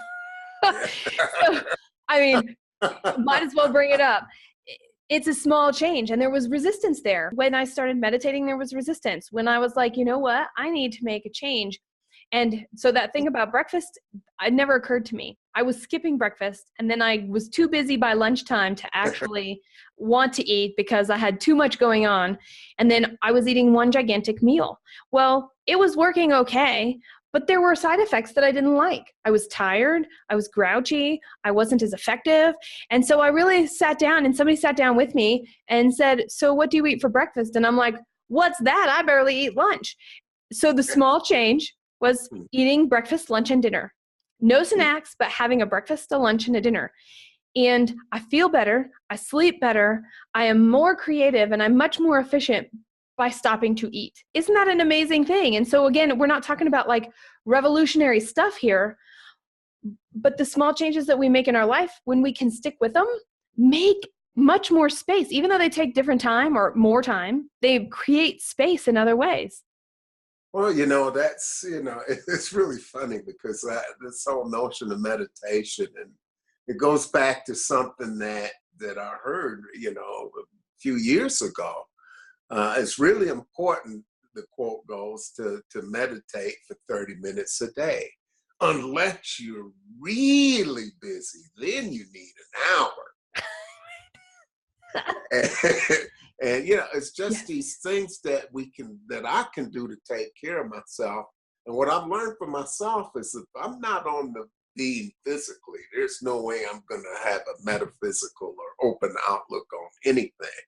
So, I mean, might as well bring it up. It's a small change, and there was resistance there. When I started meditating, there was resistance. When I was like, you know what, I need to make a change. And so that thing about breakfast, it never occurred to me. I was skipping breakfast, and then I was too busy by lunchtime to actually want to eat because I had too much going on. And then I was eating one gigantic meal. Well, it was working okay, but there were side effects that I didn't like. I was tired. I was grouchy. I wasn't as effective. And so I really sat down, and somebody sat down with me and said, so what do you eat for breakfast? And I'm like, what's that? I barely eat lunch. So the small change was eating breakfast, lunch, and dinner. No snacks, but having a breakfast, a lunch, and a dinner. And I feel better. I sleep better. I am more creative, and I'm much more efficient by stopping to eat. Isn't that an amazing thing? And so again, we're not talking about like revolutionary stuff here, but the small changes that we make in our life, when we can stick with them, make much more space. Even though they take different time or more time, they create space in other ways. Well, that's, it's really funny because this whole notion of meditation, and it goes back to something that I heard, a few years ago. It's really important, the quote goes, to meditate for 30 minutes a day. Unless you're really busy, then you need an hour. And it's just these things that I can do to take care of myself. And what I've learned for myself is if I'm not on the being physically, there's no way I'm going to have a metaphysical or open outlook on anything.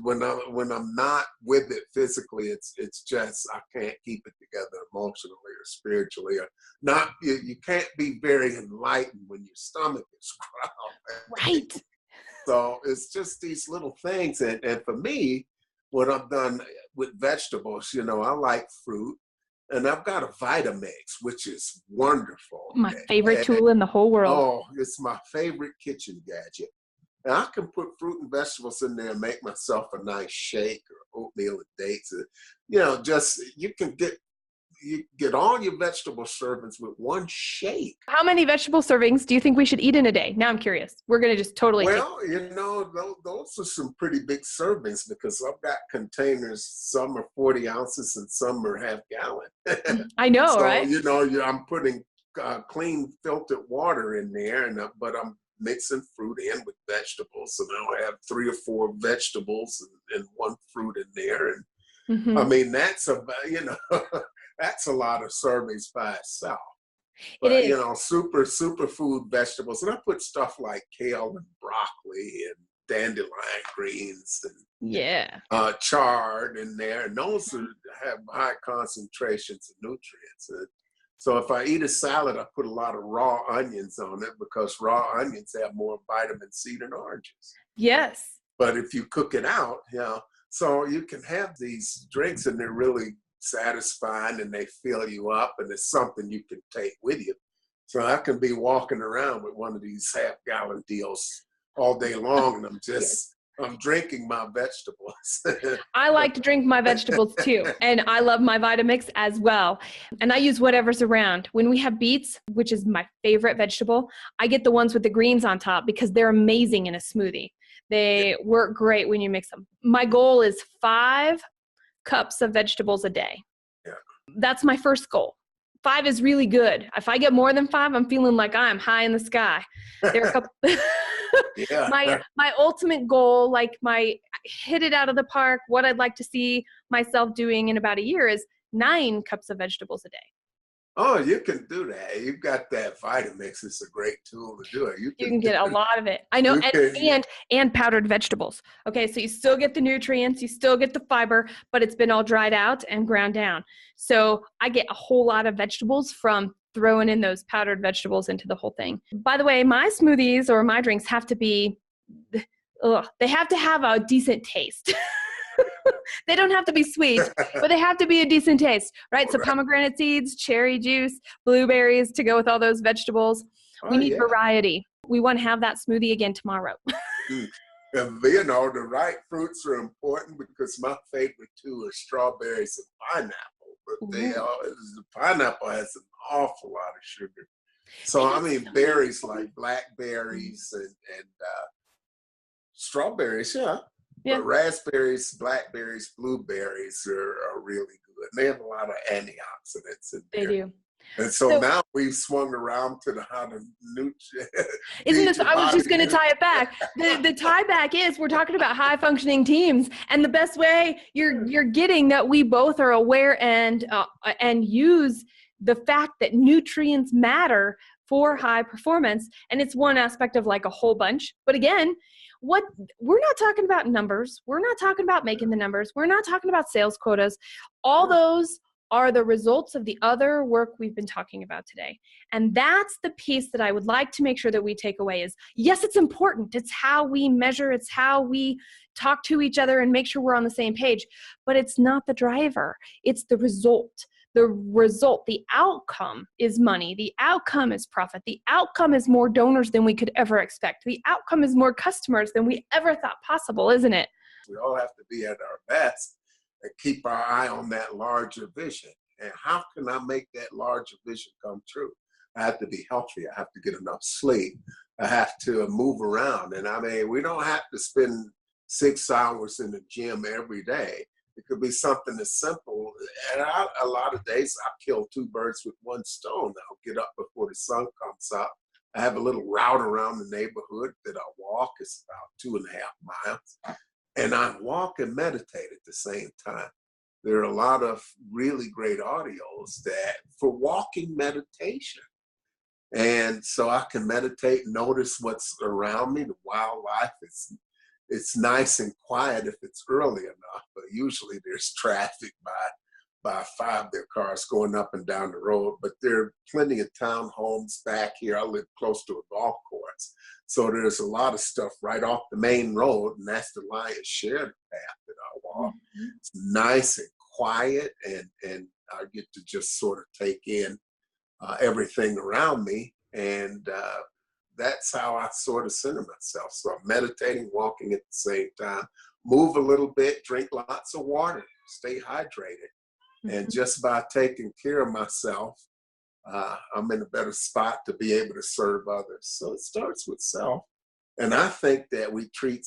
When I'm not with it physically, it's just I can't keep it together emotionally or spiritually. Or not, you can't be very enlightened when your stomach is growling. Right. So it's just these little things. And for me, what I've done with vegetables, you know, I like fruit. And I've got a Vitamix, which is wonderful. My favorite tool in the whole world. Oh, it's my favorite kitchen gadget. And I can put fruit and vegetables in there and make myself a nice shake or oatmeal and dates. You know, just you get all your vegetable servings with one shake. How many vegetable servings do you think we should eat in a day? Now I'm curious. We're going to just totally. Well, you know, those are some pretty big servings because I've got containers. Some are 40 ounces and some are half gallon. I know, so, right? You know, I'm putting clean filtered water in there, but I'm mixing fruit in with vegetables. So now I have 3 or 4 vegetables and 1 fruit in there. And I mean, that's that's a lot of servings by itself. But, it is. You know, super food vegetables. And I put stuff like kale and broccoli and dandelion greens and chard in there. And those have high concentrations of nutrients. So if I eat a salad, I put a lot of raw onions on it because raw onions have more vitamin C than oranges. Yes. But if you cook it out, you know, so you can have these drinks and they're really satisfying and they fill you up and it's something you can take with you. So I can be walking around with one of these half-gallon deals all day long and I'm just, I'm drinking my vegetables. I like to drink my vegetables too. And I love my Vitamix as well. And I use whatever's around. When we have beets, which is my favorite vegetable, I get the ones with the greens on top because they're amazing in a smoothie. They work great when you mix them. My goal is 5 cups of vegetables a day. Yeah. That's my first goal. 5 is really good. If I get more than 5, I'm feeling like I'm high in the sky. There are a couple. My ultimate goal, like my hit it out of the park, what I'd like to see myself doing in about a year is 9 cups of vegetables a day. Oh, you can do that. You've got that Vitamix. It's a great tool to do it. You can get a lot of it. I know, and powdered vegetables. Okay, so you still get the nutrients, you still get the fiber, but it's been all dried out and ground down. So I get a whole lot of vegetables from throwing in those powdered vegetables into the whole thing. By the way, my smoothies or my drinks have to be, they have to have a decent taste. They don't have to be sweet, but they have to be a decent taste, right? So pomegranate seeds, cherry juice, blueberries to go with all those vegetables. We need variety. We want to have that smoothie again tomorrow. And, you know, the right fruits are important because my favorite too are strawberries and pineapple. But the pineapple has an awful lot of sugar. So, I mean, berries like blackberries and strawberries, Yeah. But raspberries, blackberries, blueberries are really good. They have a lot of antioxidants in there. They do. And so now we've swung around to how to Isn't this, I was just going to tie it back. The tie back is we're talking about high functioning teams, and the best way you're getting that we both are aware and use the fact that nutrients matter for high performance. And it's one aspect of like a whole bunch. But again, we're not talking about numbers. We're not talking about making the numbers. We're not talking about sales quotas. All those are the results of the other work we've been talking about today. And that's the piece that I would like to make sure that we take away is, yes, it's important. It's how we measure. It's how we talk to each other and make sure we're on the same page. But it's not the driver. It's the result. The result, the outcome is money. The outcome is profit. The outcome is more donors than we could ever expect. The outcome is more customers than we ever thought possible, isn't it? We all have to be at our best and keep our eye on that larger vision. And how can I make that larger vision come true? I have to be healthy. I have to get enough sleep. I have to move around. And I mean, we don't have to spend 6 hours in the gym every day. It could be something as simple. And a lot of days I kill 2 birds with 1 stone. I'll get up before the sun comes up. I have a little route around the neighborhood that I walk. It's about 2.5 miles. And I walk and meditate at the same time. There are a lot of really great audios that for walking meditation. And so I can meditate, notice what's around me, the wildlife. It's nice and quiet if it's early enough, but usually there's traffic by 5. There are cars going up and down the road, but there are plenty of townhomes back here. I live close to a golf course. So there's a lot of stuff right off the main road, and that's the lion's share of the path that I walk. It's nice and quiet, and I get to just sort of take in everything around me, and that's how I sort of center myself. So I'm meditating, walking at the same time, move a little bit, drink lots of water, stay hydrated. And just by taking care of myself, I'm in a better spot to be able to serve others. So it starts with self. And I think that we treat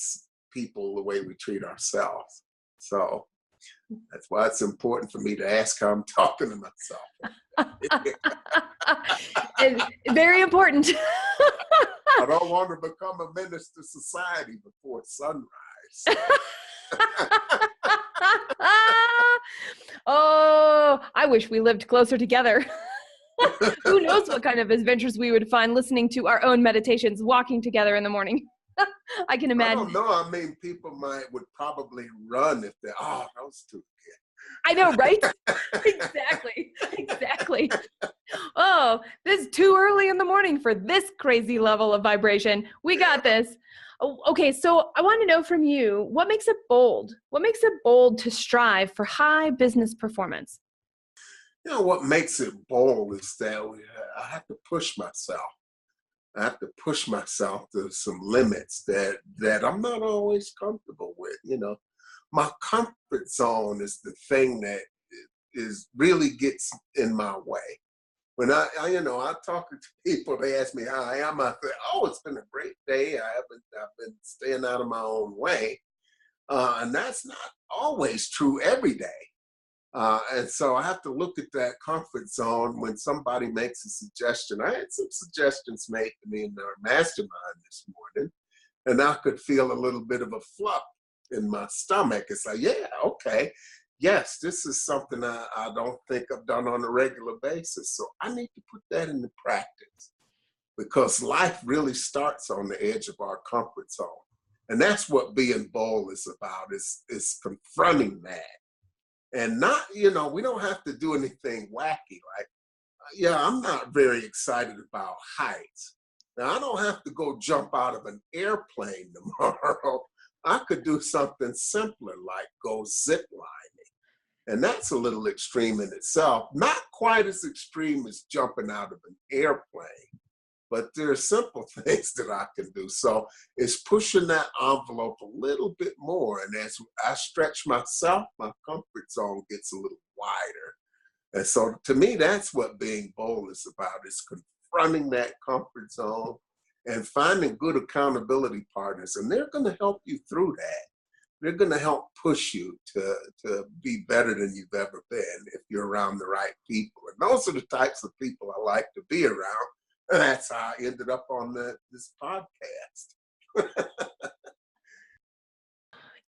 people the way we treat ourselves. So that's why it's important for me to ask how I'm talking to myself. And very important. I don't want to become a menace to society before sunrise. Oh, I wish we lived closer together. Who knows what kind of adventures we would find listening to our own meditations, walking together in the morning. I can imagine. I don't know. I mean, people would probably run if they're, those two kids. I know, right? Exactly. Oh, this is too early in the morning for this crazy level of vibration. We got this. Okay, so I want to know from you, what makes it bold? What makes it bold to strive for high business performance? You know, what makes it bold is that I have to push myself. I have to push myself to some limits that I'm not always comfortable with. You know, my comfort zone is the thing that really gets in my way. When I talk to people, they ask me how I am. I say, it's been a great day. I've been staying out of my own way. And that's not always true every day. And so I have to look at that comfort zone when somebody makes a suggestion. I had some suggestions made to me in our mastermind this morning, and I could feel a little bit of a flop in my stomach. It's like, yeah, okay. Yes, this is something I don't think I've done on a regular basis. So I need to put that into practice, because life really starts on the edge of our comfort zone. And that's what being bold is about, is confronting that. And not, we don't have to do anything wacky. Like, I'm not very excited about heights. Now, I don't have to go jump out of an airplane tomorrow. I could do something simpler, like go zip lining. And that's a little extreme in itself. Not quite as extreme as jumping out of an airplane, but there are simple things that I can do. So it's pushing that envelope a little bit more. And as I stretch myself, my comfort zone gets a little wider. And so to me, that's what being bold is about, is confronting that comfort zone and finding good accountability partners. And they're going to help you through that. They're going to help push you to be better than you've ever been if you're around the right people. And those are the types of people I like to be around. And that's how I ended up on this podcast.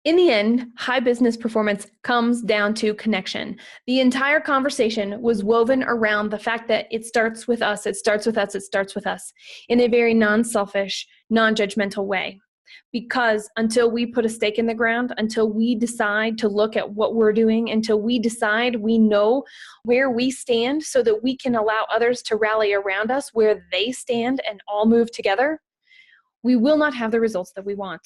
In the end, high business performance comes down to connection. The entire conversation was woven around the fact that it starts with us, it starts with us in a very non-selfish, non-judgmental way. Because until we put a stake in the ground, until we decide to look at what we're doing, until we decide we know where we stand so that we can allow others to rally around us where they stand and all move together, we will not have the results that we want.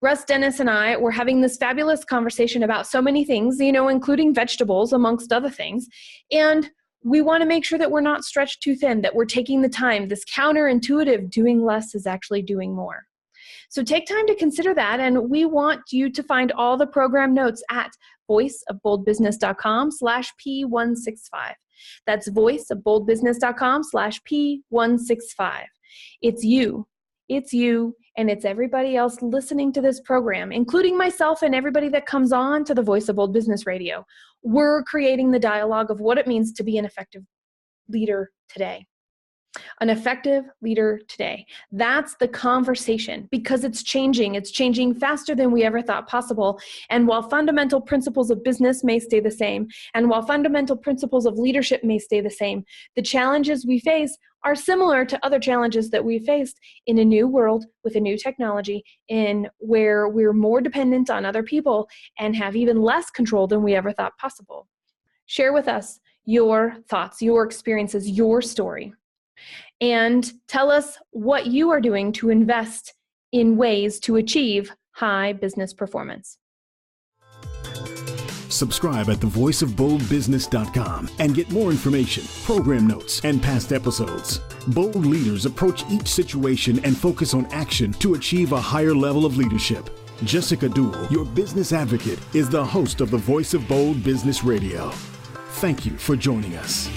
Russ Dennis and I were having this fabulous conversation about so many things, including vegetables, amongst other things. And we want to make sure that we're not stretched too thin, that we're taking the time. This counterintuitive doing less is actually doing more. So take time to consider that, and we want you to find all the program notes at voiceofboldbusiness.com/P165. That's voiceofboldbusiness.com/P165. It's you, and it's everybody else listening to this program, including myself and everybody that comes on to the Voice of Bold Business Radio. We're creating the dialogue of what it means to be an effective leader today. An effective leader today. That's the conversation, because it's changing. It's changing faster than we ever thought possible. And while fundamental principles of business may stay the same, and while fundamental principles of leadership may stay the same, the challenges we face are similar to other challenges that we faced in a new world with a new technology, in where we're more dependent on other people and have even less control than we ever thought possible. Share with us your thoughts, your experiences, your story. and tell us what you are doing to invest in ways to achieve high business performance. Subscribe at thevoiceofboldbusiness.com and get more information, program notes, and past episodes. Bold leaders approach each situation and focus on action to achieve a higher level of leadership. Jessica Dewell, your business advocate, is the host of the Voice of Bold Business Radio. Thank you for joining us.